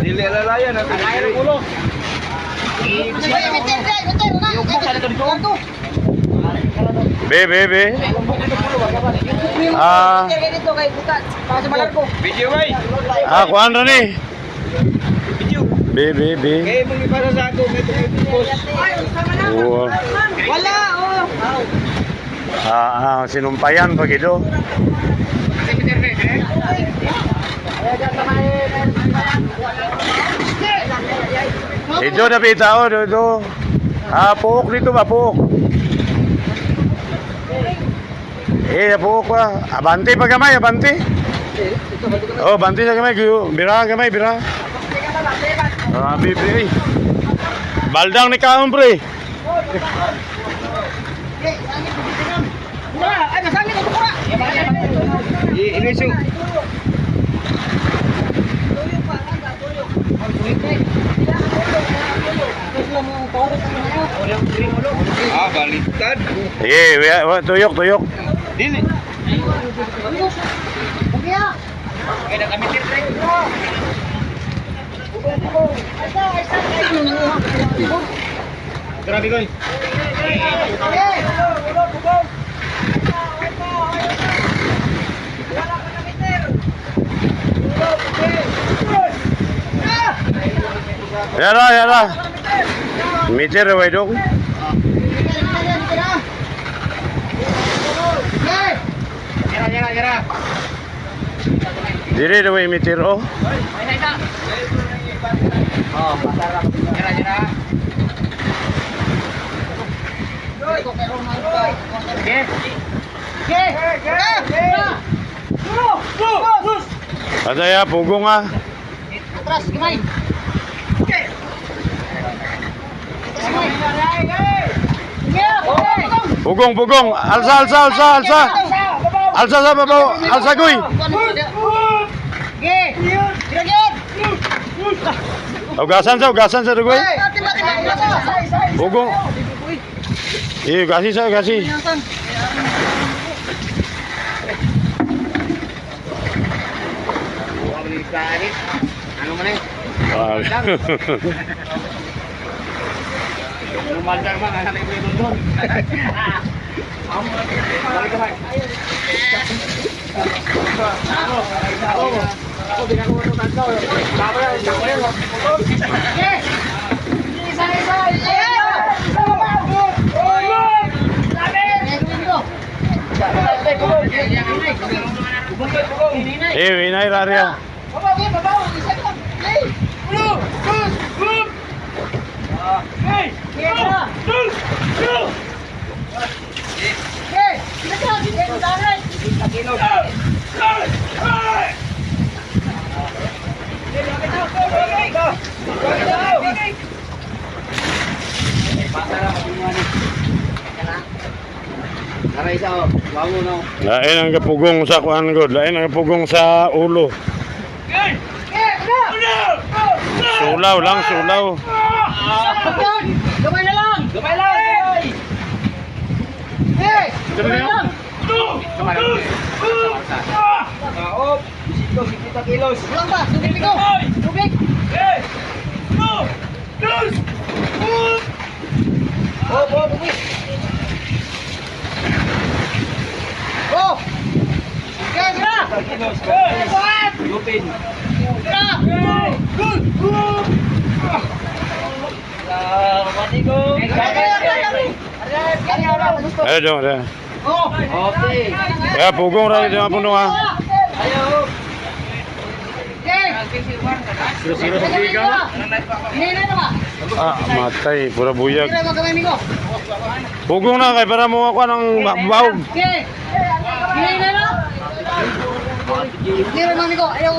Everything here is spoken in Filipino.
Dili alalayan natin. Alalayan ang ulo. Be. Video bay. Kuan ra ni. Video. Be. Kaya mong ipasa sa ako. May post. Oo. Wala, Sinumpayan pag ito. Ito na bitao dito. Puok dito ba, puok. Puok pa. Abante pa gamay, abante. Oh, banti sa gamay, bira gamay, bira. Bibi. Baldang ni kaon, pre. Inisu. Baliktad. Sige, tuyok. Dili. Grabe ko. Yara. Meter way dong. Jara. Dire the way meter oh. Jara. Ada ya pugong ah. Atras, gimay. Pugong. Alsa. Alsa sa babaw. Alsa guy. Ugasan sa guy. Pugong. Gasi. Ano man eh? Lumandang man, anak ibu yung doon. Balik ka ba? Ako, di ka ko matutang daw. Tama yan, tama yan. Winay Raria. Lain ang kapugong sa kuan god, lain ang kapugong sa ulo. Sulaw lang. Gamay lang. Bisito kilos. Ulang ba? Tubig. Lupin. Ada. Okay. Ya pugong ra di puno ah. Siro sa biga. Matay pura buyag. Kira mo gamay migo. Pugong na kay para mo ako ng bawog. Kira mo migo. Ayaw.